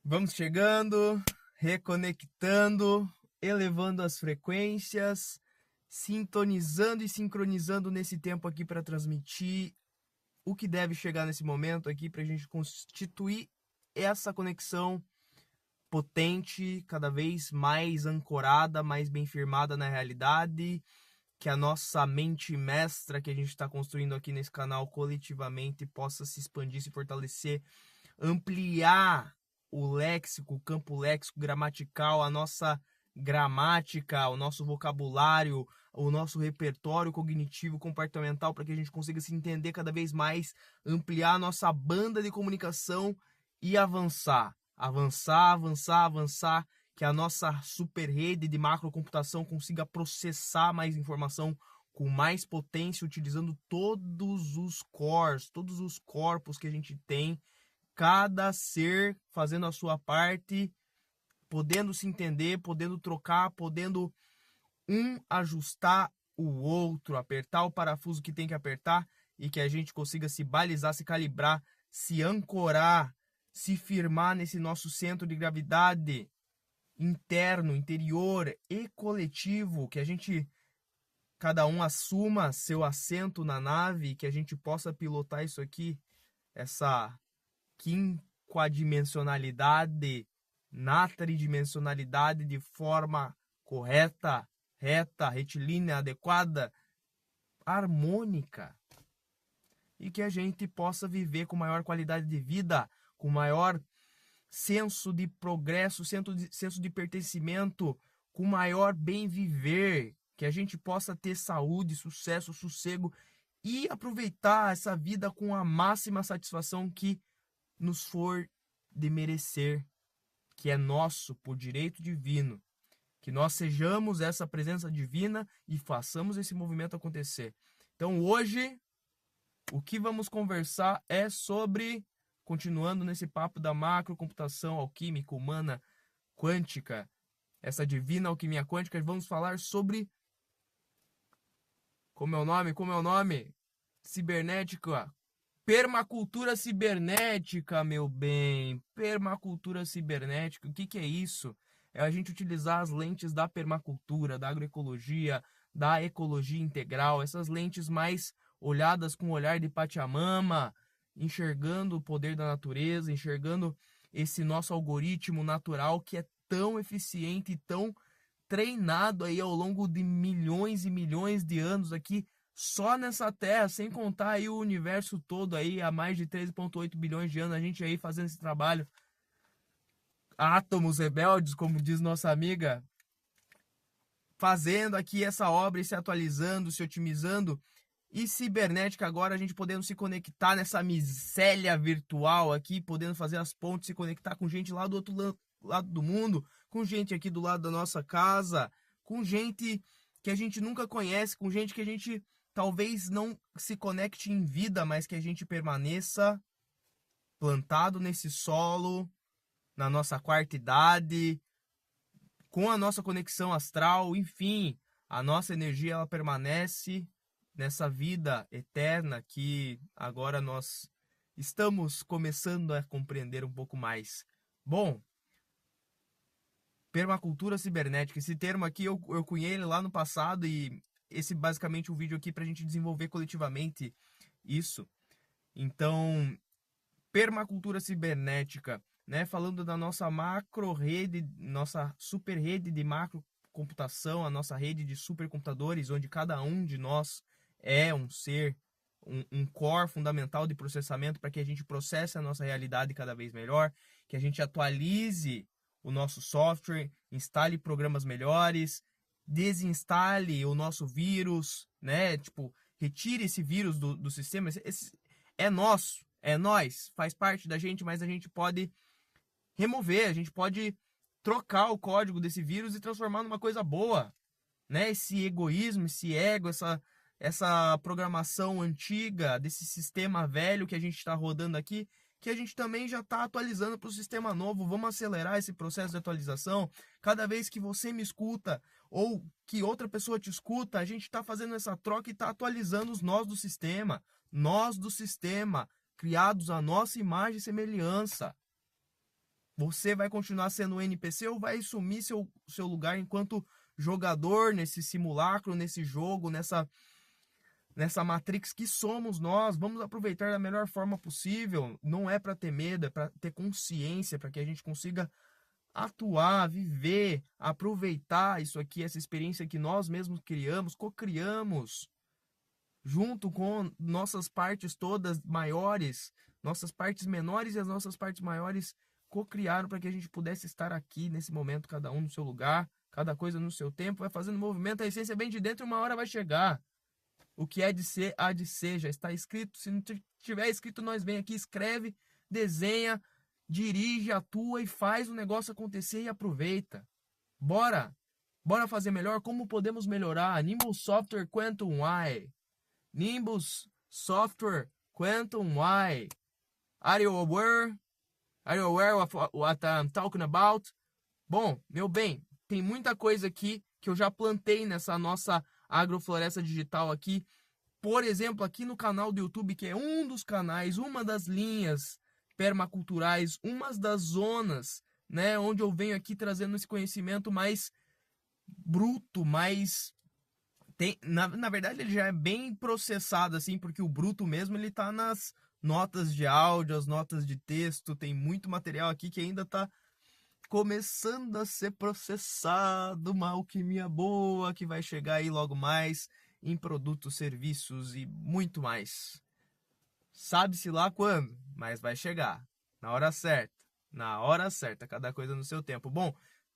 Vamos chegando, reconectando, elevando as frequências, sintonizando e sincronizando nesse tempo aqui para transmitir o que deve chegar nesse momento aqui para a gente constituir essa conexão potente, cada vez mais ancorada, mais bem firmada na realidade, que a nossa mente mestra que a gente está construindo aqui nesse canal coletivamente possa se expandir, se fortalecer, ampliar o léxico, o campo léxico, gramatical, a nossa gramática, o nosso vocabulário, o nosso repertório cognitivo, comportamental, para que a gente consiga se entender cada vez mais, ampliar a nossa banda de comunicação e avançar. Avançar, que a nossa super rede de macrocomputação consiga processar mais informação com mais potência, utilizando todos os cores, todos os corpos que a gente tem, cada ser fazendo a sua parte, podendo se entender, podendo trocar, podendo ajustar o outro, apertar o parafuso que tem que apertar e que a gente consiga se balizar, se calibrar, se ancorar, se firmar nesse nosso centro de gravidade interno, interior e coletivo, que a gente, cada um assuma seu assento na nave, que a gente possa pilotar isso aqui, essa quinquadimensionalidade, na tridimensionalidade de forma correta, reta, retilínea, adequada, harmônica. E que a gente possa viver com maior qualidade de vida, com maior senso de progresso, senso de pertencimento, com maior bem viver, que a gente possa ter saúde, sucesso, sossego e aproveitar essa vida com a máxima satisfação que nos for de merecer, que é nosso por direito divino, que nós sejamos essa presença divina e façamos esse movimento acontecer. Então hoje, o que vamos conversar é sobre, continuando nesse papo da macrocomputação alquímica, humana, quântica, essa divina alquimia quântica, vamos falar sobre, como é o nome? Cibernética. Permacultura cibernética, meu bem. Permacultura cibernética. O que é isso? É a gente utilizar as lentes da permacultura, da agroecologia, da ecologia integral, essas lentes mais olhadas com o olhar de Pachamama, enxergando o poder da natureza, enxergando esse nosso algoritmo natural que é tão eficiente e tão treinado aí ao longo de milhões e milhões de anos aqui só nessa Terra, sem contar aí o universo todo aí, há mais de 13,8 bilhões de anos, a gente aí fazendo esse trabalho. Átomos rebeldes, como diz nossa amiga, fazendo aqui essa obra e se atualizando, se otimizando. E cibernética agora, a gente podendo se conectar nessa micélia virtual aqui, podendo fazer as pontes, se conectar com gente lá do outro lado do mundo, com gente aqui do lado da nossa casa, com gente que a gente nunca conhece, com gente que a gente talvez não se conecte em vida, mas que a gente permaneça plantado nesse solo, na nossa quarta idade, com a nossa conexão astral, enfim, a nossa energia ela permanece nessa vida eterna que agora nós estamos começando a compreender um pouco mais. Bom, permacultura cibernética, esse termo aqui eu cunhei ele lá no passado e esse basicamente um vídeo aqui para a gente desenvolver coletivamente isso. Então, permacultura cibernética, né? Falando da nossa macro rede, nossa super rede de macrocomputação, a nossa rede de supercomputadores, onde cada um de nós é um ser, um core fundamental de processamento para que a gente processe a nossa realidade cada vez melhor, que a gente atualize o nosso software, instale programas melhores, desinstale o nosso vírus, né? Tipo, retire esse vírus do sistema. Esse é nosso, é nós, faz parte da gente, mas a gente pode remover, a gente pode trocar o código desse vírus e transformar numa coisa boa, né? Esse egoísmo, esse ego, essa programação antiga desse sistema velho que a gente está rodando aqui, que a gente também já está atualizando para o sistema novo. Vamos acelerar esse processo de atualização. Cada vez que você me escuta ou que outra pessoa te escuta, a gente está fazendo essa troca e está atualizando os nós do sistema. Nós do sistema, criados à nossa imagem e semelhança. Você vai continuar sendo um NPC ou vai assumir seu lugar enquanto jogador nesse simulacro, nesse jogo, nessa Matrix que somos nós? Vamos aproveitar da melhor forma possível. Não é para ter medo, é para ter consciência, para que a gente consiga atuar, viver, aproveitar isso aqui, essa experiência que nós mesmos criamos, co-criamos, junto com nossas partes todas maiores, nossas partes menores e as nossas partes maiores co-criaram para que a gente pudesse estar aqui nesse momento, cada um no seu lugar, cada coisa no seu tempo, vai fazendo movimento, a essência vem de dentro e uma hora vai chegar. O que é de ser, há de ser, já está escrito. Se não tiver escrito, nós vem aqui, escreve, desenha, dirige, atua e faz o negócio acontecer e aproveita. Bora! Bora fazer melhor? Como podemos melhorar? Nimbus Software Quantum Y. Nimbus Software Quantum Y. Are you aware? Are you aware of what I'm talking about? Bom, meu bem, tem muita coisa aqui que eu já plantei nessa nossa agrofloresta digital aqui. Por exemplo, aqui no canal do YouTube, que é um dos canais, uma das linhas permaculturais, uma das zonas, né, onde eu venho aqui trazendo esse conhecimento mais bruto, mais... Na verdade, ele já é bem processado, assim, porque o bruto mesmo, ele tá nas notas de áudio, as notas de texto, tem muito material aqui que ainda tá começando a ser processado, uma alquimia boa que vai chegar aí logo mais em produtos, serviços e muito mais. Sabe-se lá quando, mas vai chegar. Na hora certa. Na hora certa, cada coisa no seu tempo. Bom,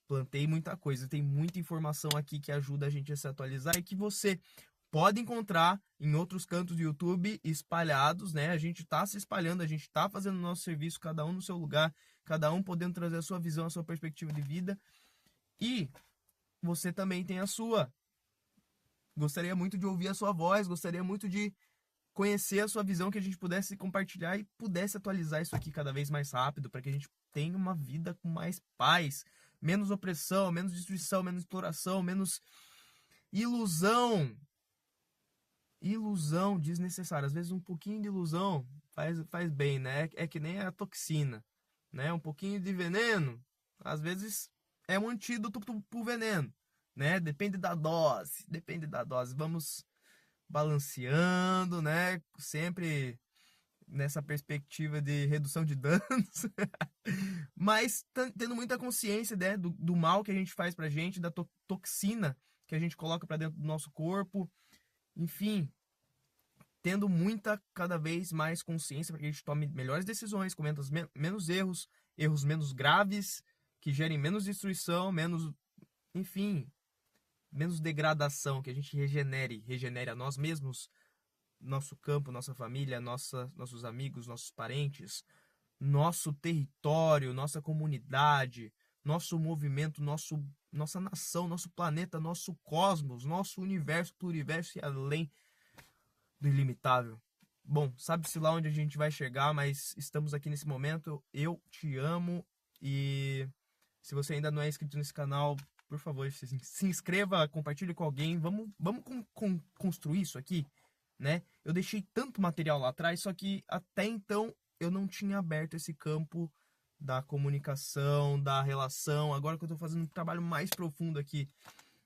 plantei muita coisa, tem muita informação aqui que ajuda a gente a se atualizar e que você pode encontrar em outros cantos do YouTube espalhados, né? A gente está se espalhando, a gente está fazendo o nosso serviço, cada um no seu lugar, cada um podendo trazer a sua visão, a sua perspectiva de vida. E você também tem a sua. Gostaria muito de ouvir a sua voz, gostaria muito de conhecer a sua visão, que a gente pudesse compartilhar e pudesse atualizar isso aqui cada vez mais rápido, para que a gente tenha uma vida com mais paz, menos opressão, menos destruição, menos exploração, menos ilusão. Ilusão desnecessária. Às vezes um pouquinho de ilusão faz bem, né? É que nem a toxina, né? Um pouquinho de veneno, às vezes é um antídoto pro veneno, né? Depende da dose, depende da dose. Vamos balanceando, né? Sempre nessa perspectiva de redução de danos, mas tendo muita consciência, né, do mal que a gente faz pra gente, da toxina que a gente coloca pra dentro do nosso corpo, enfim, tendo muita, cada vez mais consciência para que a gente tome melhores decisões, cometa menos erros, erros menos graves, que gerem menos destruição, menos, enfim, menos degradação, que a gente regenere a nós mesmos, nosso campo, nossa família, nossos amigos, nossos parentes, nosso território, nossa comunidade, nosso movimento, nossa nação, nosso planeta, nosso cosmos, nosso universo, pluriverso e além do ilimitável. Bom, sabe-se lá onde a gente vai chegar, mas estamos aqui nesse momento. Eu te amo e se você ainda não é inscrito nesse canal, por favor, se inscreva, compartilhe com alguém. Vamos construir isso aqui, né? Eu deixei tanto material lá atrás, só que até então eu não tinha aberto esse campo da comunicação, da relação. Agora que eu tô fazendo um trabalho mais profundo aqui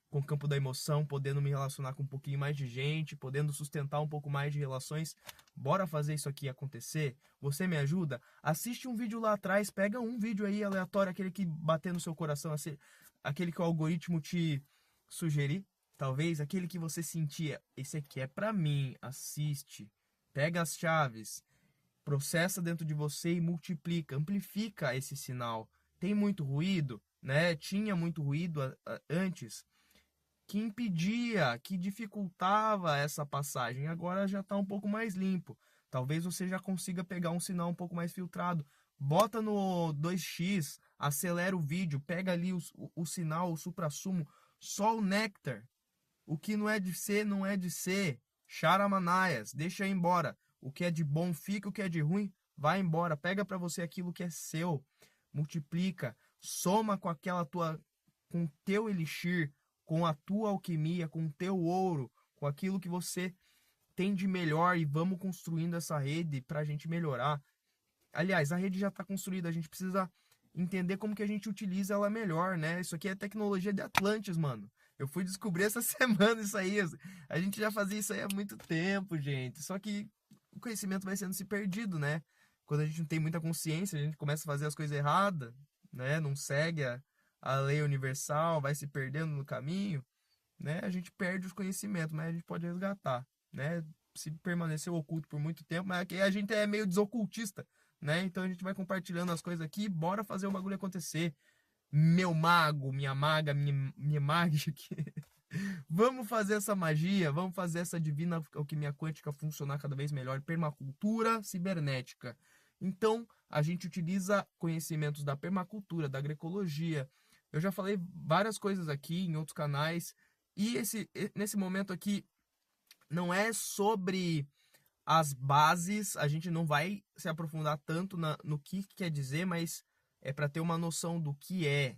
com o campo da emoção, podendo me relacionar com um pouquinho mais de gente, podendo sustentar um pouco mais de relações. Bora fazer isso aqui acontecer? Você me ajuda? Assiste um vídeo lá atrás, pega um vídeo aí aleatório, aquele que bater no seu coração, aquele que o algoritmo te sugerir, talvez, aquele que você sentia, esse aqui é pra mim, assiste, pega as chaves, processa dentro de você e multiplica, amplifica esse sinal. Tem muito ruído, né? Tinha muito ruído antes, que impedia, que dificultava essa passagem. Agora já está um pouco mais limpo. Talvez você já consiga pegar um sinal um pouco mais filtrado. Bota no 2x, acelera o vídeo, pega ali o sinal, o suprassumo, só o néctar. O que não é de ser, não é de ser. Charamanaias, deixa ir embora. O que é de bom fica, o que é de ruim vai embora. Pega para você aquilo que é seu. Multiplica, soma com aquela com o teu elixir, com a tua alquimia, com o teu ouro, com aquilo que você tem de melhor e vamos construindo essa rede para a gente melhorar. Aliás, a rede já está construída, a gente precisa entender como que a gente utiliza ela melhor, né? Isso aqui é tecnologia de Atlantis, mano. Eu fui descobrir essa semana isso aí. A gente já fazia isso aí há muito tempo, gente. Só que o conhecimento vai sendo se perdido, né? Quando a gente não tem muita consciência, a gente começa a fazer as coisas erradas, né? Não segue a lei universal, vai se perdendo no caminho, né? A gente perde os conhecimentos, mas a gente pode resgatar, né? Se permaneceu oculto por muito tempo, mas aqui a gente é meio desocultista, né? Então a gente vai compartilhando as coisas aqui, bora fazer o bagulho acontecer. Meu mago, minha maga, minha mágica. Vamos fazer essa magia, vamos fazer essa divina alquimia quântica funcionar cada vez melhor. Permacultura cibernética. Então, a gente utiliza conhecimentos da permacultura, da agroecologia. Eu já falei várias coisas aqui em outros canais. E nesse momento aqui, não é sobre as bases, a gente não vai se aprofundar tanto no que quer dizer, mas é para ter uma noção do que é.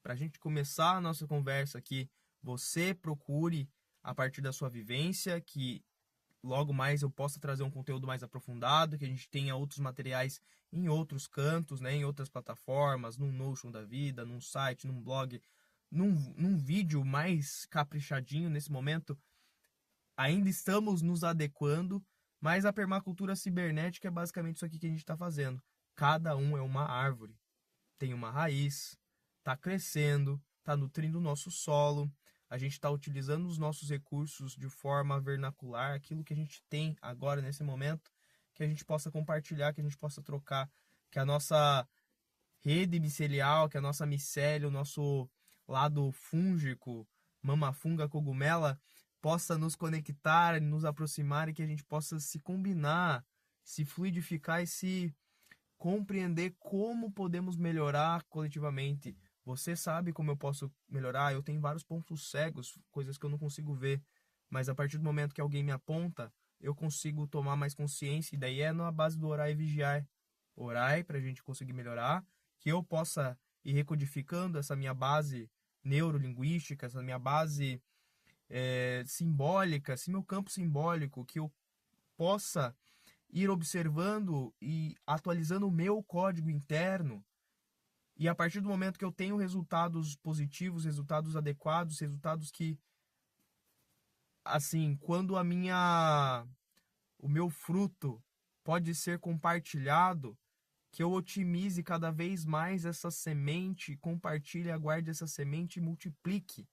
Para a gente começar a nossa conversa aqui, você procure a partir da sua vivência, que logo mais eu possa trazer um conteúdo mais aprofundado, que a gente tenha outros materiais em outros cantos, né, em outras plataformas, num Notion da vida, num site, num blog, num vídeo mais caprichadinho nesse momento. Ainda estamos nos adequando, mas a permacultura cibernética é basicamente isso aqui que a gente está fazendo. Cada um é uma árvore, tem uma raiz, está crescendo, está nutrindo o nosso solo, a gente está utilizando os nossos recursos de forma vernacular, aquilo que a gente tem agora nesse momento, que a gente possa compartilhar, que a gente possa trocar, que a nossa rede micelial, que a nossa micélio, o nosso lado fúngico, mamafunga, cogumela, possa nos conectar, nos aproximar e que a gente possa se combinar, se fluidificar e se compreender como podemos melhorar coletivamente. Você sabe como eu posso melhorar? Eu tenho vários pontos cegos, coisas que eu não consigo ver, mas a partir do momento que alguém me aponta, eu consigo tomar mais consciência, e daí é na base do orar e vigiar. Orar para a gente conseguir melhorar, que eu possa ir recodificando essa minha base neurolinguística, essa minha base simbólica, esse meu campo simbólico, que eu possa ir observando e atualizando o meu código interno. E a partir do momento que eu tenho resultados positivos, resultados adequados, resultados que, assim, quando o meu fruto pode ser compartilhado, que eu otimize cada vez mais essa semente, compartilhe, aguarde essa semente e multiplique,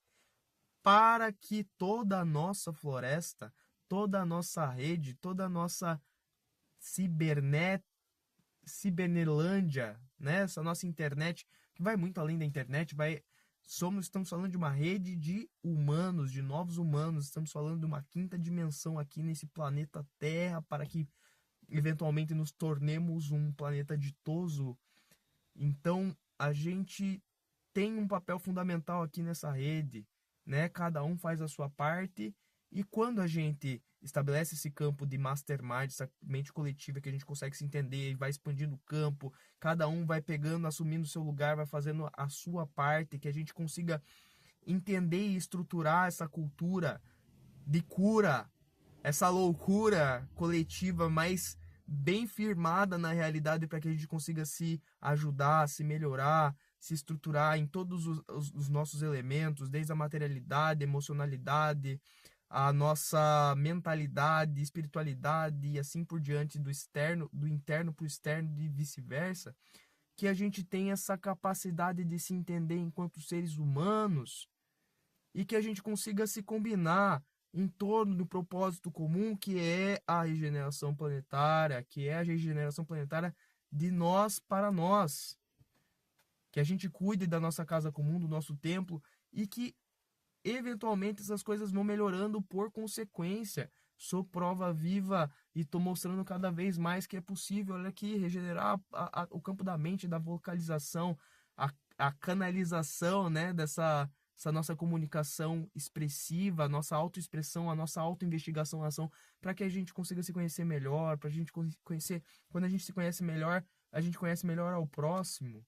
para que toda a nossa floresta, toda a nossa rede, toda a nossa cibernelândia, né? Essa nossa internet, que vai muito além da internet, estamos falando de uma rede de humanos, de novos humanos, estamos falando de uma quinta dimensão aqui nesse planeta Terra, para que eventualmente nos tornemos um planeta ditoso. Então, a gente tem um papel fundamental aqui nessa rede, né? Cada um faz a sua parte, e quando a gente estabelece esse campo de mastermind, essa mente coletiva que a gente consegue se entender e vai expandindo o campo, cada um vai pegando, assumindo o seu lugar, vai fazendo a sua parte, que a gente consiga entender e estruturar essa cultura de cura, essa loucura coletiva mais bem firmada na realidade, para que a gente consiga se ajudar, se melhorar, se estruturar em todos os nossos elementos, desde a materialidade, emocionalidade, a nossa mentalidade, espiritualidade e assim por diante, do interno para o externo e vice-versa, que a gente tem essa capacidade de se entender enquanto seres humanos e que a gente consiga se combinar em torno do propósito comum, que é a regeneração planetária, de nós para nós. Que a gente cuide da nossa casa comum, do nosso templo, e que eventualmente essas coisas vão melhorando por consequência. Sou prova viva e estou mostrando cada vez mais que é possível, olha aqui, regenerar o campo da mente, da vocalização, a canalização, né, essa nossa comunicação expressiva, a nossa autoexpressão, a nossa autoinvestigação, ação, para que a gente consiga se conhecer melhor, para a gente conhecer, quando a gente se conhece melhor, a gente conhece melhor ao próximo.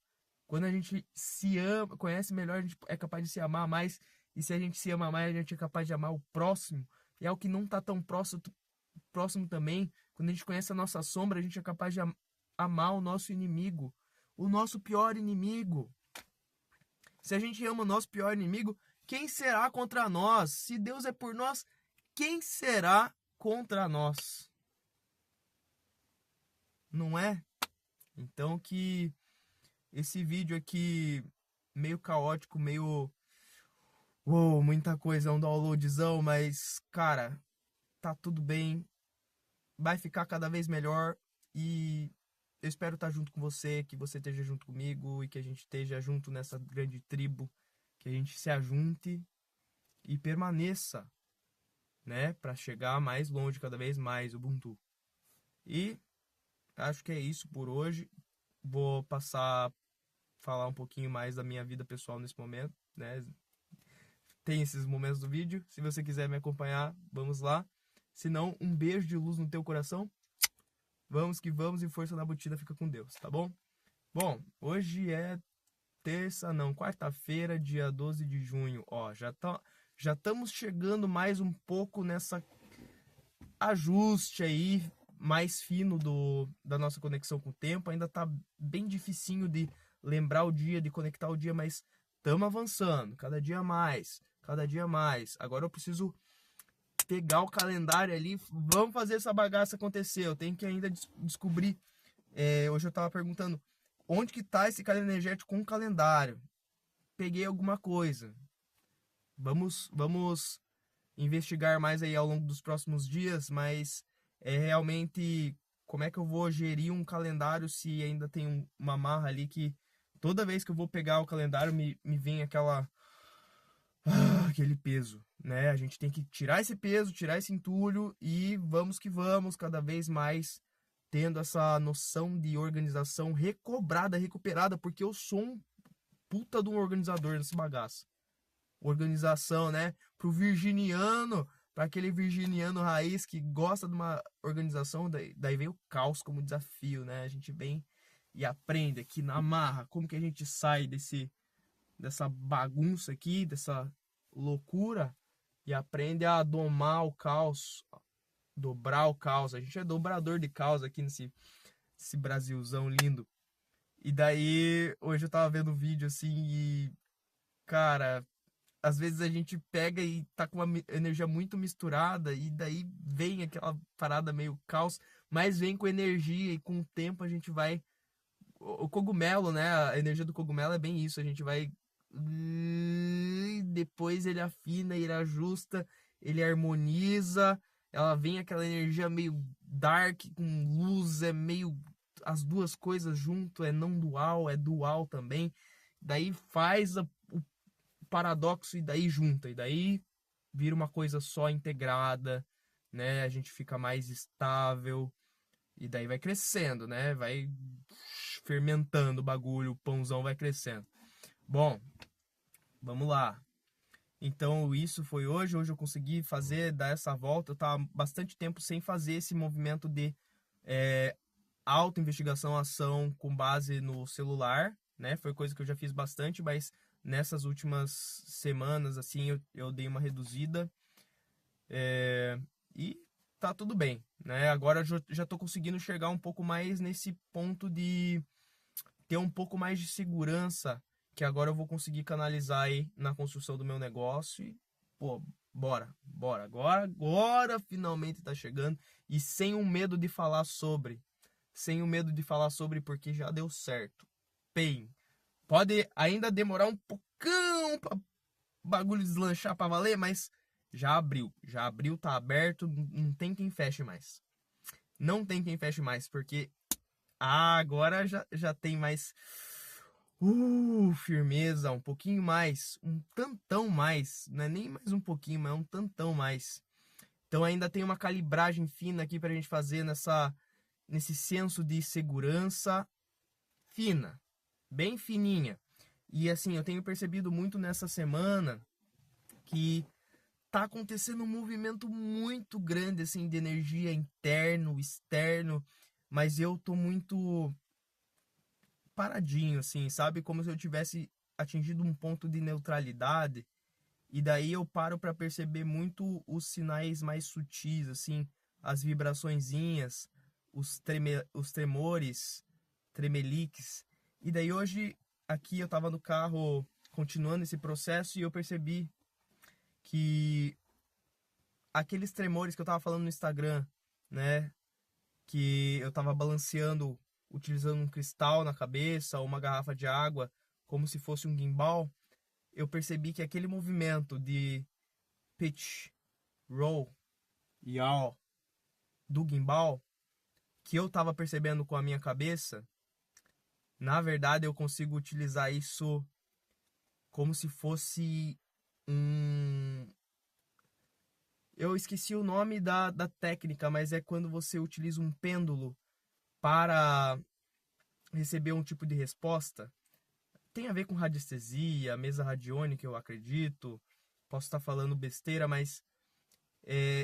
Quando a gente se ama, conhece melhor, a gente é capaz de se amar mais. E se a gente se ama mais, a gente é capaz de amar o próximo. E é o que não está tão próximo também. Quando a gente conhece a nossa sombra, a gente é capaz de amar o nosso inimigo. o nosso pior inimigo. Se a gente ama o nosso pior inimigo, quem será contra nós? Se Deus é por nós, quem será contra nós? Não é? Então que esse vídeo aqui, meio caótico, meio... Uou, muita coisa, um downloadzão, mas, cara, tá tudo bem. Vai ficar cada vez melhor e eu espero estar junto com você, que você esteja junto comigo e que a gente esteja junto nessa grande tribo, que a gente se ajunte e permaneça, né, para chegar mais longe cada vez mais, Ubuntu. E acho que é isso por hoje. Vou passar a falar um pouquinho mais da minha vida pessoal nesse momento, né? Tem esses momentos do vídeo. Se você quiser me acompanhar, vamos lá. Se não, um beijo de luz no teu coração. Vamos que vamos e força na batida, fica com Deus, tá bom? Bom, hoje é quarta-feira, dia 12 de junho. Ó, já estamos chegando mais um pouco nessa ajuste aí mais fino da nossa conexão com o tempo. Ainda tá bem dificinho de lembrar o dia, de conectar o dia, mas estamos avançando, cada dia mais, cada dia mais. Agora eu preciso pegar o calendário ali, vamos fazer essa bagaça acontecer. Eu tenho que ainda descobrir. Hoje eu tava perguntando onde que tá esse cara energético com o calendário. Peguei alguma coisa. Vamos investigar mais aí ao longo dos próximos dias, mas realmente como é que eu vou gerir um calendário se ainda tem uma marra ali que toda vez que eu vou pegar o calendário me vem aquele peso, né? A gente tem que tirar esse peso, tirar esse entulho e vamos que vamos, cada vez mais tendo essa noção de organização recobrada, recuperada, porque eu sou um puta de um organizador nesse bagaço. Organização, né? Pro virginiano, para aquele virginiano raiz que gosta de uma organização, daí vem o caos como desafio, né? A gente vem e aprende aqui na marra como que a gente sai dessa bagunça aqui, dessa loucura e aprende a domar o caos, dobrar o caos. A gente é dobrador de caos aqui nesse Brasilzão lindo. E daí, hoje eu tava vendo um vídeo assim e, cara, às vezes a gente pega e tá com uma energia muito misturada e daí vem aquela parada meio caos, mas vem com energia e com o tempo a gente vai... O cogumelo, né? A energia do cogumelo é bem isso. A gente vai... Depois ele afina, ele ajusta, ele harmoniza. Ela vem aquela energia meio dark, com luz, é meio... As duas coisas junto, é não dual, é dual também. Daí faz o paradoxo e daí junta. E daí vira uma coisa só integrada, né? A gente fica mais estável. E daí vai crescendo, né? Vai fermentando o bagulho, o pãozão vai crescendo. Bom, vamos lá. Então isso foi hoje. Hoje eu consegui dar essa volta. Eu tava bastante tempo sem fazer esse movimento de auto-investigação, ação com base no celular, né? Foi coisa que eu já fiz bastante, mas nessas últimas semanas, assim, eu dei uma reduzida. E tá tudo bem, né? Agora eu já tô conseguindo chegar um pouco mais nesse ponto de ter um pouco mais de segurança, que agora eu vou conseguir canalizar aí na construção do meu negócio e, pô, bora. Agora finalmente tá chegando e sem o medo de falar sobre. Sem o medo de falar sobre porque já deu certo. Bem, pode ainda demorar um pouquinho pra bagulho deslanchar pra valer, mas já abriu, tá aberto, não tem quem feche mais. Não tem quem feche mais, porque agora já tem mais firmeza, um pouquinho mais, um tantão mais, não é nem mais um pouquinho, mas um tantão mais. Então ainda tem uma calibragem fina aqui pra gente fazer nesse senso de segurança fina, bem fininha. E assim, eu tenho percebido muito nessa semana que tá acontecendo um movimento muito grande assim de energia interno, externo, mas eu tô muito paradinho assim, sabe, como se eu tivesse atingido um ponto de neutralidade. E daí eu paro para perceber muito os sinais mais sutis, assim, as vibraçõezinhas, os tremores, tremeliques. E daí hoje, aqui eu tava no carro continuando esse processo e eu percebi que aqueles tremores que eu tava falando no Instagram, né? Que eu tava balanceando, utilizando um cristal na cabeça ou uma garrafa de água, como se fosse um gimbal, eu percebi que aquele movimento de pitch, roll, yaw do gimbal, que eu tava percebendo com a minha cabeça, na verdade eu consigo utilizar isso como se fosse um. Eu esqueci o nome da técnica, mas é quando você utiliza um pêndulo para receber um tipo de resposta. Tem a ver com radiestesia, mesa radiônica, eu acredito. Posso estar falando besteira, mas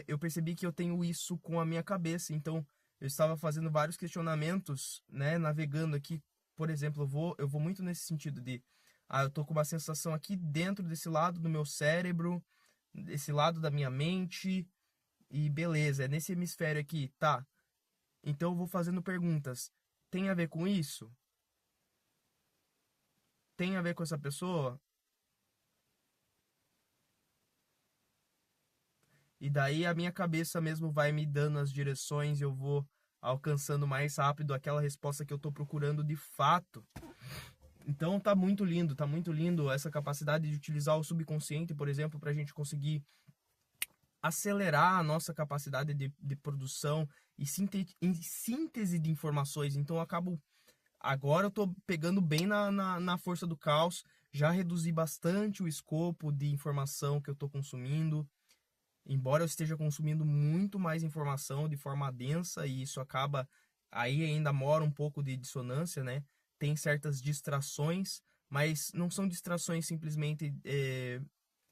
eu percebi que eu tenho isso com a minha cabeça. Então, eu estava fazendo vários questionamentos, né, navegando aqui. Por exemplo, eu vou muito nesse sentido de, eu tô com uma sensação aqui dentro desse lado do meu cérebro, desse lado da minha mente, e beleza, é nesse hemisfério aqui, tá? Então, eu vou fazendo perguntas. Tem a ver com isso? Tem a ver com essa pessoa? E daí a minha cabeça mesmo vai me dando as direções e eu vou alcançando mais rápido aquela resposta que eu estou procurando de fato. Então tá muito lindo essa capacidade de utilizar o subconsciente, por exemplo, para a gente conseguir acelerar a nossa capacidade de produção e síntese de informações. Então eu acabo. Agora eu estou pegando bem na força do caos, já reduzi bastante o escopo de informação que eu estou consumindo. Embora eu esteja consumindo muito mais informação de forma densa, e isso acaba, aí ainda mora um pouco de dissonância, né? Tem certas distrações, mas não são distrações simplesmente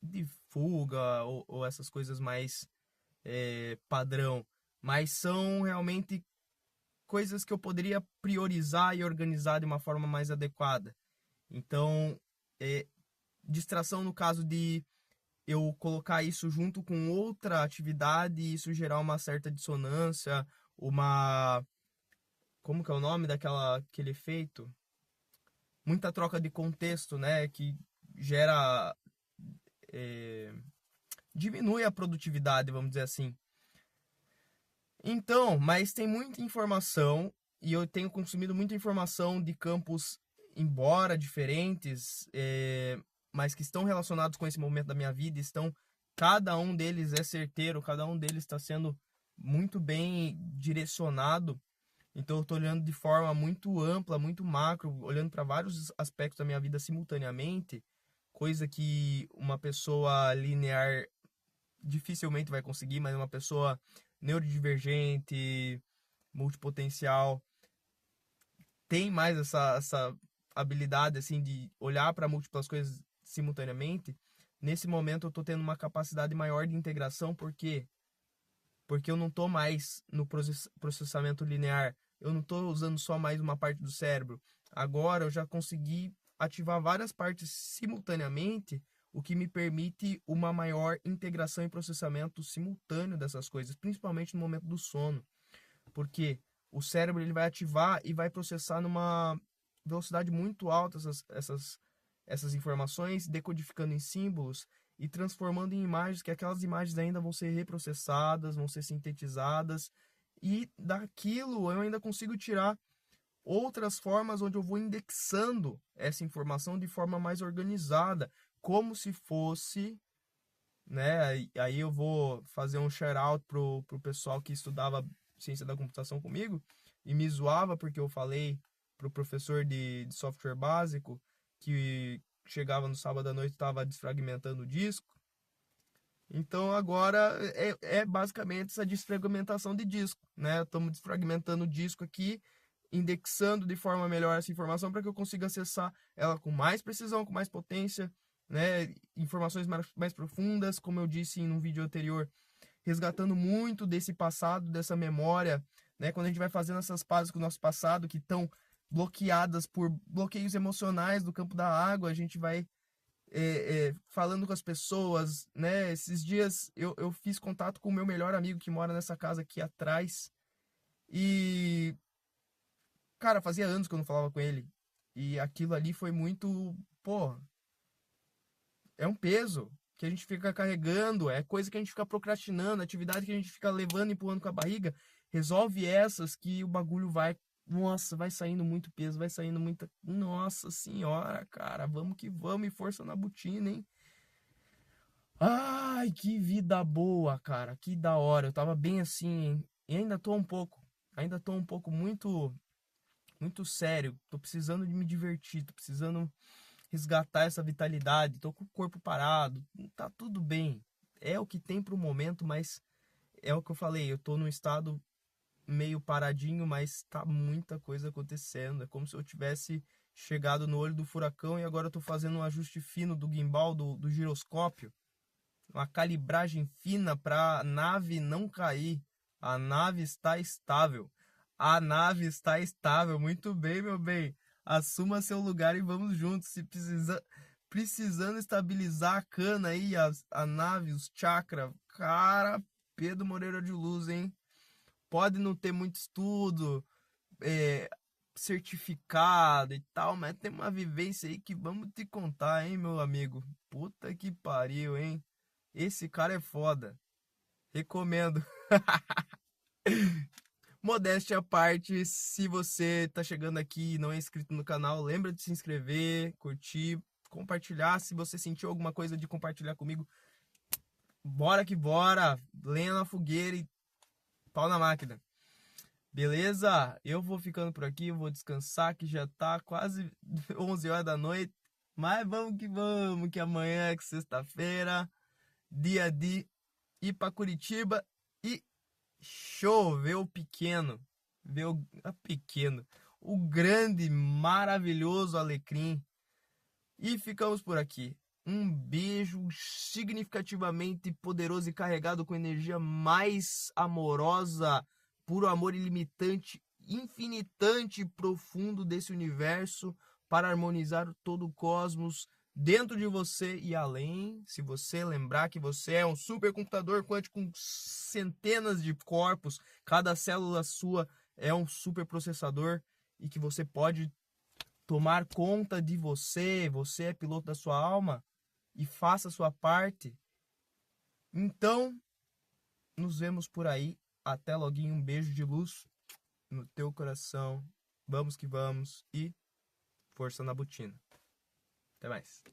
de fuga ou essas coisas mais padrão, mas são realmente coisas que eu poderia priorizar e organizar de uma forma mais adequada. Então, distração no caso de eu colocar isso junto com outra atividade e isso gerar uma certa dissonância, uma. Como que é o nome aquele efeito? Muita troca de contexto, né? Que gera. é, Diminui a produtividade, vamos dizer assim. Então, mas tem muita informação e eu tenho consumido muita informação de campos, embora diferentes, mas que estão relacionados com esse momento da minha vida, cada um deles é certeiro, cada um deles está sendo muito bem direcionado. Então eu estou olhando de forma muito ampla, muito macro, olhando para vários aspectos da minha vida simultaneamente, coisa que uma pessoa linear dificilmente vai conseguir, mas uma pessoa neurodivergente, multipotencial, tem mais essa habilidade assim de olhar para múltiplas coisas simultaneamente. Nesse momento eu estou tendo uma capacidade maior de integração, porque eu não estou mais no processamento linear, eu não estou usando só mais uma parte do cérebro. Agora eu já consegui ativar várias partes simultaneamente, o que me permite uma maior integração e processamento simultâneo dessas coisas, principalmente no momento do sono, porque o cérebro ele vai ativar e vai processar numa velocidade muito alta essas informações, decodificando em símbolos e transformando em imagens, que aquelas imagens ainda vão ser reprocessadas, vão ser sintetizadas, e daquilo eu ainda consigo tirar outras formas onde eu vou indexando essa informação de forma mais organizada, como se fosse, né? Aí eu vou fazer um shout out pro pessoal que estudava ciência da computação comigo e me zoava porque eu falei pro professor de software básico que chegava no sábado à noite e estava desfragmentando o disco. Então agora é basicamente essa desfragmentação de disco, né? Estamos desfragmentando o disco aqui, indexando de forma melhor essa informação para que eu consiga acessar ela com mais precisão, com mais potência, né? Informações mais profundas, como eu disse em um vídeo anterior, resgatando muito desse passado, dessa memória, né? Quando a gente vai fazendo essas pazes com o nosso passado, que estão bloqueadas por bloqueios emocionais do campo da água, a gente vai falando com as pessoas, né? Esses dias eu fiz contato com o meu melhor amigo que mora nessa casa aqui atrás e, cara, fazia anos que eu não falava com ele. E aquilo ali foi muito, pô, é um peso que a gente fica carregando, é coisa que a gente fica procrastinando, atividade que a gente fica levando, empurrando com a barriga. Resolve essas que o bagulho vai, nossa, vai saindo muito peso, vai saindo muita, nossa senhora, cara, vamos que vamos e força na botina, hein? Ai, que vida boa, cara, que da hora. Eu tava bem assim, hein? E ainda tô um pouco muito sério. Tô precisando de me divertir, tô precisando resgatar essa vitalidade. Tô com o corpo parado, tá tudo bem. É o que tem pro momento, mas é o que eu falei, eu tô num estado meio paradinho, mas tá muita coisa acontecendo. É como se eu tivesse chegado no olho do furacão e agora eu tô fazendo um ajuste fino do gimbal, do giroscópio, uma calibragem fina para a nave não cair. A nave está estável. A nave está estável. Muito bem, meu bem. Assuma seu lugar e vamos juntos. Se precisando estabilizar a cana aí, a nave, os chakra. Cara, Pedro Moreira de Luz, hein? Pode não ter muito estudo, é, certificado e tal, mas tem uma vivência aí que vamos te contar, hein, meu amigo? Puta que pariu, hein? Esse cara é foda. Recomendo. Modéstia à parte, se você tá chegando aqui e não é inscrito no canal, lembra de se inscrever, curtir, compartilhar. Se você sentiu alguma coisa de compartilhar comigo, bora que bora. Lenha na fogueira e pau na máquina. Beleza? Eu vou ficando por aqui, eu vou descansar que já tá quase 11 horas da noite. Mas vamos, que amanhã é sexta-feira, dia de ir para Curitiba e show, ver o pequeno, ver o grande, maravilhoso Alecrim. E ficamos por aqui. Um beijo significativamente poderoso e carregado com energia mais amorosa, puro amor ilimitante, infinitante e profundo desse universo para harmonizar todo o cosmos dentro de você e além. Se você lembrar que você é um supercomputador quântico com centenas de corpos, cada célula sua é um superprocessador e que você pode tomar conta de você, você é piloto da sua alma e faça a sua parte. Então, nos vemos por aí. Até loguinho, um beijo de luz no teu coração. Vamos que vamos e força na botina. Até mais.